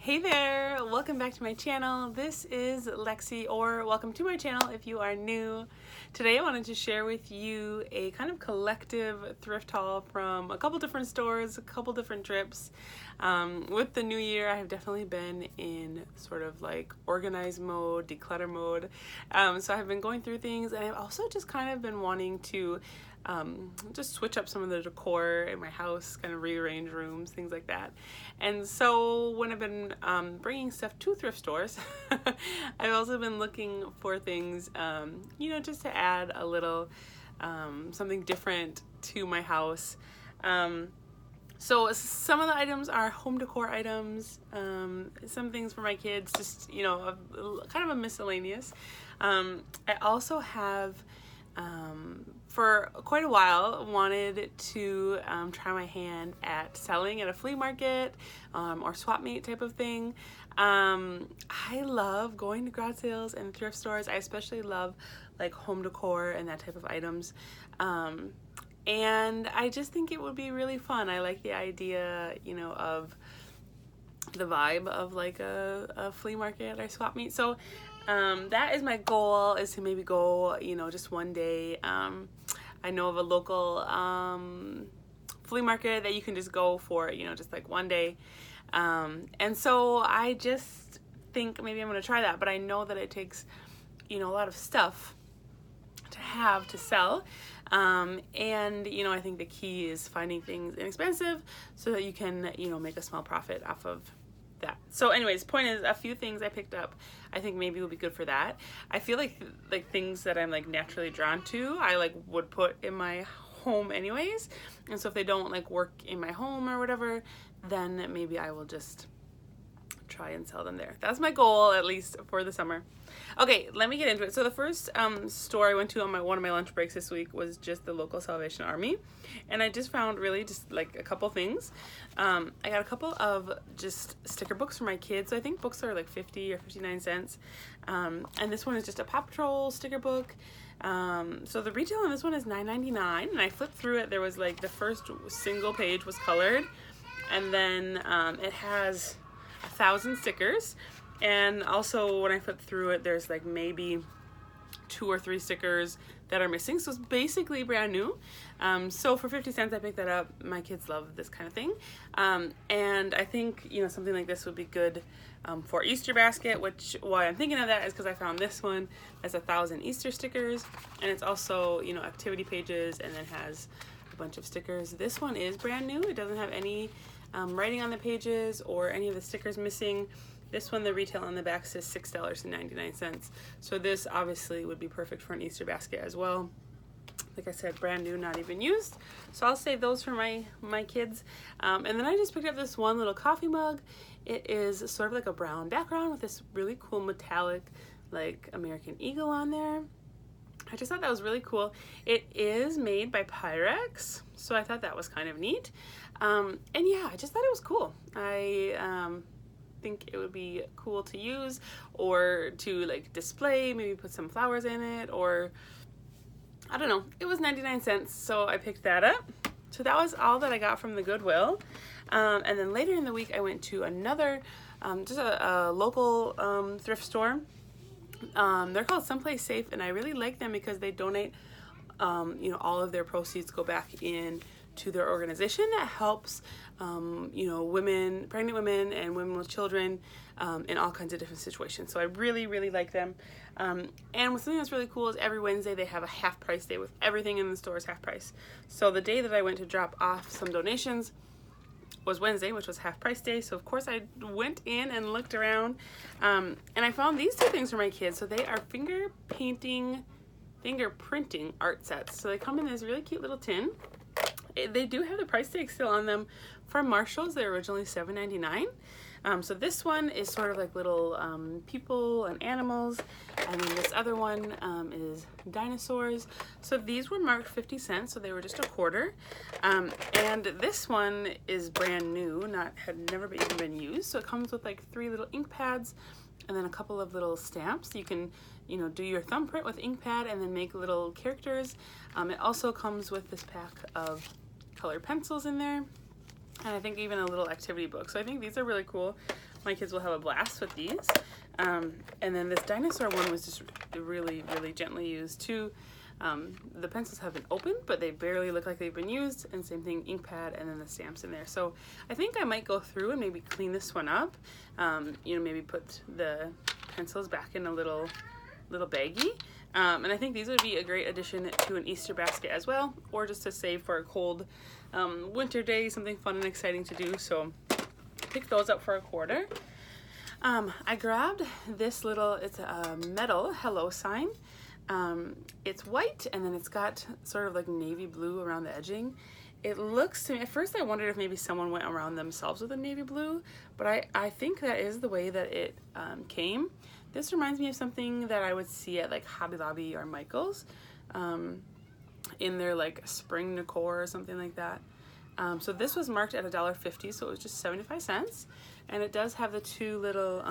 Hey there, welcome back to my channel. This is Lexi, or welcome to my channel if you are new. Today I wanted to share with you a kind of collective thrift haul from a couple different stores, a couple different trips. With the new year, I have definitely been in sort of like organized mode, declutter mode. So I've been going through things, and I've also just kind of been wanting to just switch up some of the decor in my house, kind of rearrange rooms, things like that. And so when I've been bringing stuff to thrift stores, I've also been looking for things, just to add a little something different to my house. So some of the items are home decor items, some things for my kids, just, kind of a miscellaneous. I also have for quite a while wanted to try my hand at selling at a flea market or swap meet type of thing. I love going to garage sales and thrift stores. I especially love like home decor and that type of items. And I just think it would be really fun. I like the idea, of the vibe of like a flea market or swap meet. So that is my goal, is to maybe go, just one day. I know of a local flea market that you can just go for, just like one day. And so I just think maybe I'm going to try that, but I know that it takes, a lot of stuff to sell. And, I think the key is finding things inexpensive so that you can, make a small profit off of that. So anyways, point is, a few things I picked up I think maybe will be good for that. I feel like things that I'm like naturally drawn to, I like would put in my home anyways. And so if they don't like work in my home or whatever, then maybe I will just try and sell them there. That's my goal, at least for the summer. Okay, let me get into it. So the first store I went to on one of my lunch breaks this week was just the local Salvation Army, and I just found really just like a couple things. I got a couple of just sticker books for my kids. So I think books are like 50 or 59 cents, and this one is just a Paw Patrol sticker book. So the retail on this one is $9.99, and I flipped through it. There was like the first single page was colored, and then it has 1,000 stickers. And also when I flip through it, there's like maybe 2 or 3 stickers that are missing. So it's basically brand new. So for 50 cents, I picked that up. My kids love this kind of thing. And I think, something like this would be good for Easter basket, which why I'm thinking of that is because I found this one has 1,000 Easter stickers, and it's also, activity pages, and then has a bunch of stickers. This one is brand new. It doesn't have any writing on the pages or any of the stickers missing. This one, the retail on the back says $6.99. So this obviously would be perfect for an Easter basket as well. Like I said, brand new, not even used. So I'll save those for my kids. And then I just picked up this one little coffee mug. It is sort of like a brown background with this really cool metallic like American Eagle on there. I just thought that was really cool. It is made by Pyrex, so I thought that was kind of neat. And yeah, I just thought it was cool. I think it would be cool to use or to like display, maybe put some flowers in it, or I don't know. It was 99 cents, so I picked that up. So that was all that I got from the Goodwill. And then later in the week, I went to another, just a local thrift store. They're called Someplace Safe, and I really like them because they donate, all of their proceeds go back in to their organization that helps, women, pregnant women and women with children in all kinds of different situations. So I really, really like them. And something that's really cool is every Wednesday they have a half price day with everything in the store is half price. So the day that I went to drop off some donations was Wednesday, which was half price day. So of course I went in and looked around, and I found these 2 things for my kids. So they are fingerprinting art sets. So they come in this really cute little tin. They do have the price tag still on them. From Marshall's, they're originally $7.99. So this one is sort of like little people and animals, and then this other one is dinosaurs. So these were marked 50 cents, so they were just a quarter. And this one is brand new, had never even been used. So it comes with like 3 little ink pads and then a couple of little stamps. You can, do your thumbprint with ink pad and then make little characters. It also comes with this pack of colored pencils in there. and I think even a little activity book. So I think these are really cool. My kids will have a blast with these. And then this dinosaur one was just really, really gently used too. The pencils have been opened, but they barely look like they've been used, and same thing, ink pad, and then the stamps in there. So I think I might go through and maybe clean this one up, you know, maybe put the pencils back in a little baggie. And I think these would be a great addition to an Easter basket as well, or just to save for a cold winter day, something fun and exciting to do. So pick those up for $1. I grabbed this little, it's a metal hello sign. It's white, and then it's got sort of like navy blue around the edging. It looks to me, at first I wondered if maybe someone went around themselves with a navy blue, but I think that is the way that it came. This reminds me of something that I would see at like Hobby Lobby or Michael's in their like spring decor or something like that. So this was marked at $1.50, so it was just 75 cents. And it does have the two little,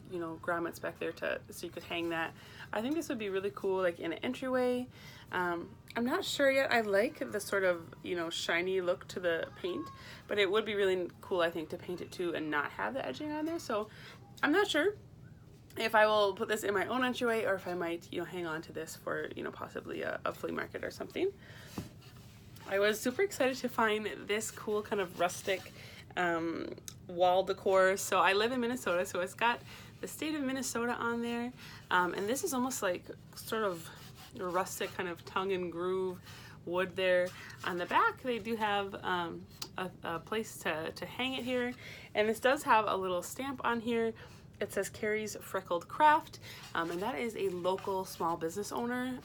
you know, grommets back there so you could hang that. I think this would be really cool, like in an entryway. I'm not sure yet. I like the sort of, you know, shiny look to the paint, but it would be really cool, I think, to paint it too and not have the edging on there. So I'm not sure if I will put this in my own entryway or if I might, you know, hang on to this for, you know, possibly a flea market or something. I was super excited to find this cool kind of rustic wall decor. So I live in Minnesota, so it's got the state of Minnesota on there, and this is almost like sort of a rustic kind of tongue and groove wood there. On the back they do have a place to hang it here, and this does have a little stamp on here. It says Carrie's Freckled Craft, and that is a local small business owner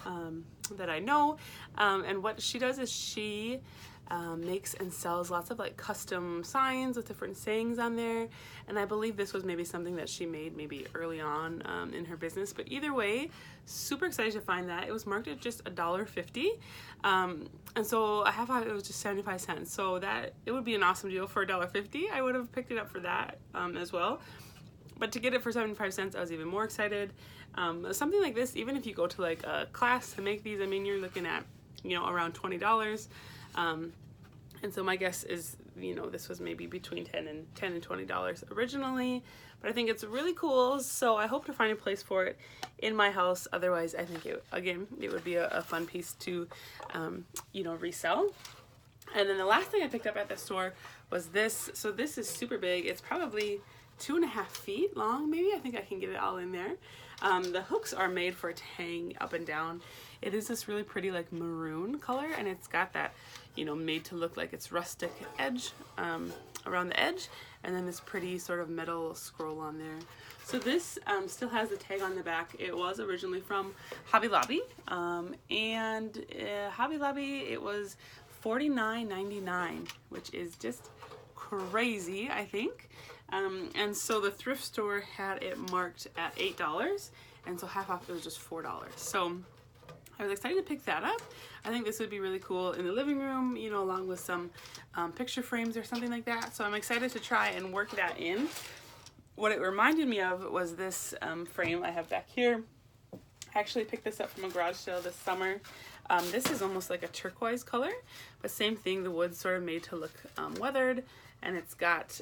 that I know, and what she does is she makes and sells lots of like custom signs with different sayings on there, and I believe this was maybe something that she made maybe early on in her business. But either way, super excited to find that. It was marked at just $1.50, and so I have it was just 75 cents, so that it would be an awesome deal for $1.50. I would have picked it up for that as well. But to get it for 75 cents, I was even more excited. Something like this, even if you go to like a class to make these, I mean, you're looking at, you know, around $20. And so my guess is, you know, this was maybe between $10 and $20 originally, but I think it's really cool. So I hope to find a place for it in my house. Otherwise, I think it would be a fun piece to, you know, resell. And then the last thing I picked up at the store was this. So this is super big. It's probably 2.5 feet long, maybe. I think I can get it all in there. The hooks are made for it to hang up and down. It is this really pretty like maroon color, and it's got that, you know, made to look like it's rustic edge around the edge, and then this pretty sort of metal scroll on there. So this still has the tag on the back. It was originally from Hobby Lobby, and Hobby Lobby, it was $49.99, which is just crazy, I think. And so the thrift store had it marked at $8, and so half off it was just $4. So I was excited to pick that up. I think this would be really cool in the living room, you know, along with some picture frames or something like that. So I'm excited to try and work that in. What it reminded me of was this frame I have back here. I actually picked this up from a garage sale this summer. This is almost like a turquoise color, but same thing, the wood's sort of made to look weathered, and it's got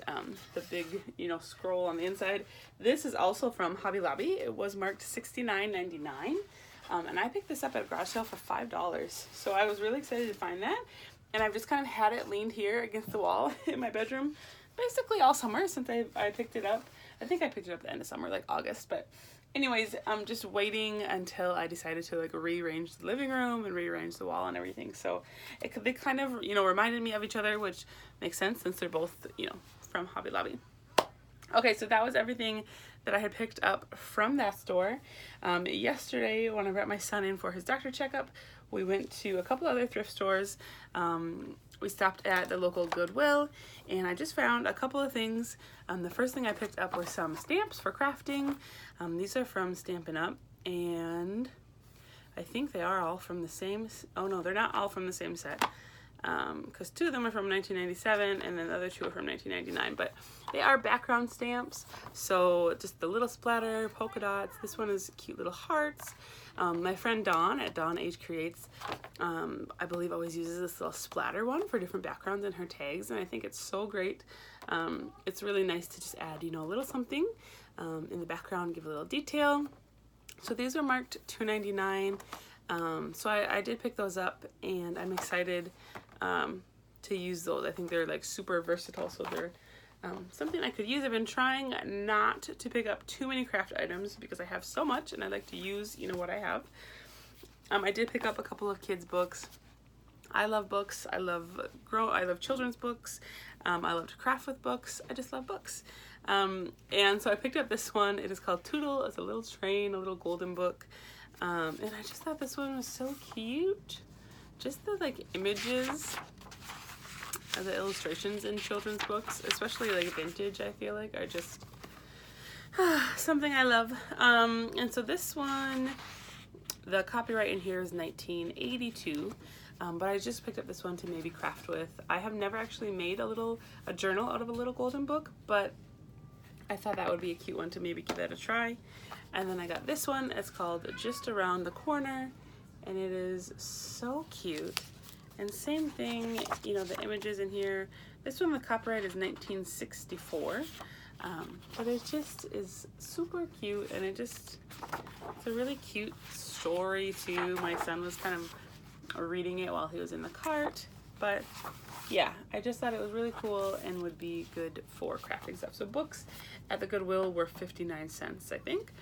the big, you know, scroll on the inside. This is also from Hobby Lobby. It was marked $69.99, and I picked this up at a garage sale for $5. So I was really excited to find that, and I've just kind of had it leaned here against the wall in my bedroom basically all summer since I picked it up. I think I picked it up at the end of summer, like August, but anyways, I'm just waiting until I decided to like rearrange the living room and rearrange the wall and everything. So they kind of, you know, reminded me of each other, which makes sense since they're both, you know, from Hobby Lobby. Okay, so that was everything that I had picked up from that store. Yesterday, when I brought my son in for his doctor checkup, we went to a couple other thrift stores. We stopped at the local Goodwill, and I just found a couple of things. The first thing I picked up was some stamps for crafting. These are from Stampin' Up, and I think they are all from the same, oh no, they're not all from the same set. because 2 of them are from 1997 and then the other 2 are from 1999, but they are background stamps, so just the little splatter, polka dots. This one is cute little hearts. My friend Dawn at Dawn Age Creates, I believe always uses this little splatter one for different backgrounds in her tags, and I think it's so great. It's really nice to just add, you know, a little something in the background, give a little detail. So these are marked $2.99. So I did pick those up, and I'm excited to use those. I think they're like super versatile, so they're something I could use. I've been trying not to pick up too many craft items because I have so much and I like to use, you know, what I have. I did pick up a couple of kids' books. I love books. I love children's books. I love to craft with books. I just love books. And so I picked up this one. It is called Toodle. It's a little train, a little golden book. And I just thought this one was so cute. Just the like images, the illustrations in children's books, especially like vintage, I feel like are just something I love. And so this one, the copyright in here is 1982. But I just picked up this one to maybe craft with. I have never actually made a journal out of a little golden book, but I thought that would be a cute one to maybe give that a try. And then I got this one. It's called Just Around the Corner, and it is so cute. And same thing, you know, the images in here. This one, the copyright is 1964, but it just is super cute, and it's a really cute story too. My son was kind of reading it while he was in the cart, but yeah, I just thought it was really cool and would be good for crafting stuff. So books at the Goodwill were 59 cents, I think.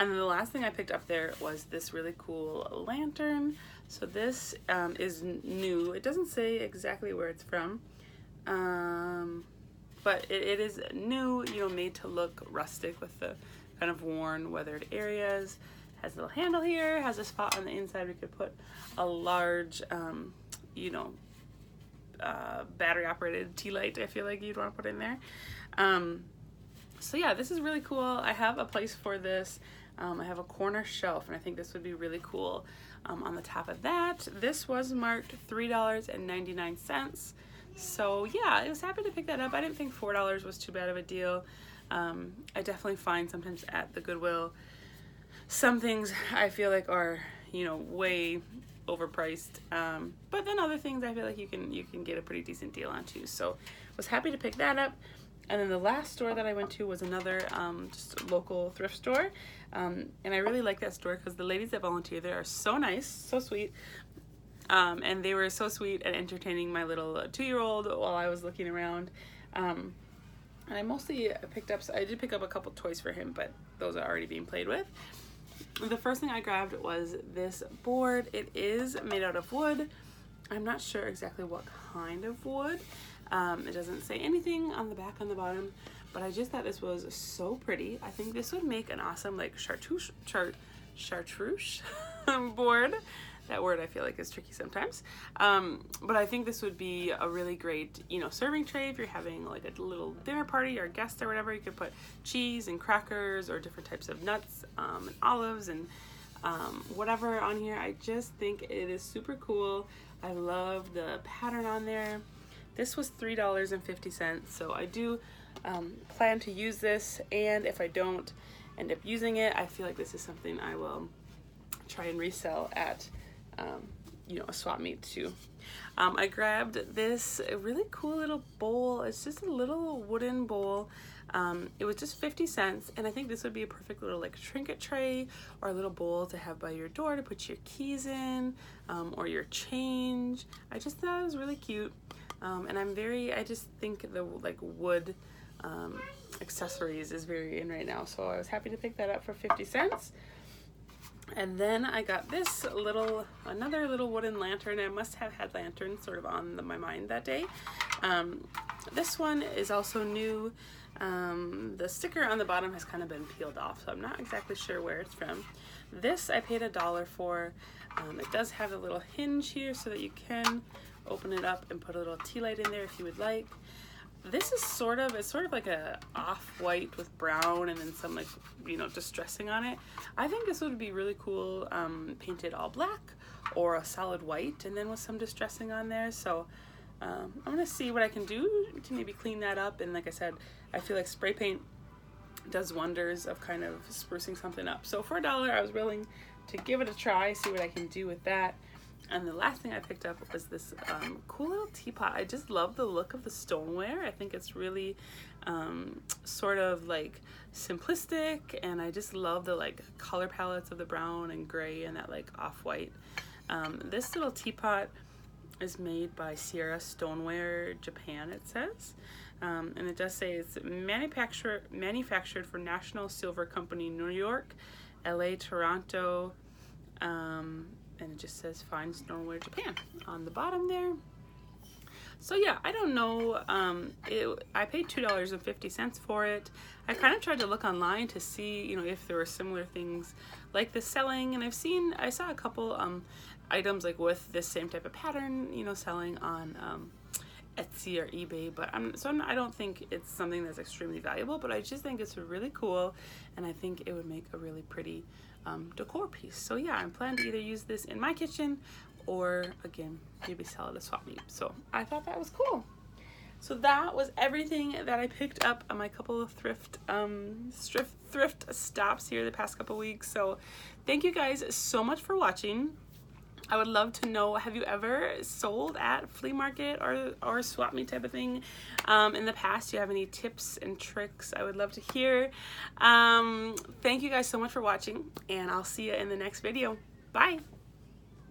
And then the last thing I picked up there was this really cool lantern. So this is new. It doesn't say exactly where it's from, but it is new, you know, made to look rustic with the kind of worn, weathered areas. Has a little handle here, has a spot on the inside we could put a large, you know, battery operated tea light. I feel like you'd want to put in there. So yeah, this is really cool. I have a place for this. I have a corner shelf, and I think this would be really cool on the top of that. This was marked $3.99. So yeah, I was happy to pick that up. I didn't think $4 was too bad of a deal. I definitely find sometimes at the Goodwill, some things I feel like are, you know, way overpriced, but then other things I feel like you can get a pretty decent deal on too. So was happy to pick that up. And then the last store that I went to was another just local thrift store, and I really like that store because the ladies that volunteer there are so nice, so sweet, and they were so sweet at entertaining my little 2-year-old while I was looking around. And I mostly picked up, I did pick up a couple toys for him, but those are already being played with. The first thing I grabbed was this board. It is made out of wood. I'm not sure exactly what kind of wood. It doesn't say anything on the back, on the bottom, but I just thought this was so pretty. I think this would make an awesome like chartreuse board. That word I feel like is tricky sometimes. But I think this would be a really great, you know, serving tray if you're having like a little dinner party or guests or whatever. You could put cheese and crackers or different types of nuts and olives and whatever on here. I just think it is super cool. I love the pattern on there. This was $3.50, so I do plan to use this, and if I don't end up using it, I feel like this is something I will try and resell at you know, a swap meet too. I grabbed this really cool little bowl. It's just a little wooden bowl. It was just 50 cents, and I think this would be a perfect little like trinket tray or a little bowl to have by your door to put your keys in, or your change. I just thought it was really cute. And I just think the like wood accessories is very in right now, so I was happy to pick that up for 50 cents. And then I got this another little wooden lantern. I must have had lanterns sort of on my mind that day. This one is also new. The sticker on the bottom has kind of been peeled off, so I'm not exactly sure where it's from. This I paid $1 for. It does have a little hinge here so that you can open it up and put a little tea light in there if you would like. This is sort of like a off-white with brown and then some like, you know, distressing on it. I think this would be really cool painted all black or a solid white and then with some distressing on there. So I'm gonna see what I can do to maybe clean that up. And like I said, I feel like spray paint does wonders of kind of sprucing something up. So for $1, I was willing to give it a try, see what I can do with that. And the last thing I picked up was this cool little teapot. I just love the look of the stoneware. I think it's really sort of like simplistic, and I just love the like color palettes of the brown and gray and that like off-white. This little teapot is made by Sierra Stoneware Japan, it says. And it does say it's manufactured for National Silver Company, New York, LA, Toronto, and it just says Fine Stoneware Japan on the bottom there. So yeah, I don't know, I paid $2.50 for it. I kind of tried to look online to see, you know, if there were similar things like this selling, and I saw a couple items like with this same type of pattern, you know, selling on Etsy or eBay, but I don't think it's something that's extremely valuable, but I just think it's really cool, and I think it would make a really pretty decor piece. So yeah, I'm planning to either use this in my kitchen or again maybe sell it at swap meet. So I thought that was cool. So that was everything that I picked up on my couple of thrift stops here the past couple weeks. So thank you guys so much for watching. I would love to know, have you ever sold at flea market or swap meet type of thing in the past? Do you have any tips and tricks? I would love to hear. Thank you guys so much for watching, and I'll see you in the next video. Bye.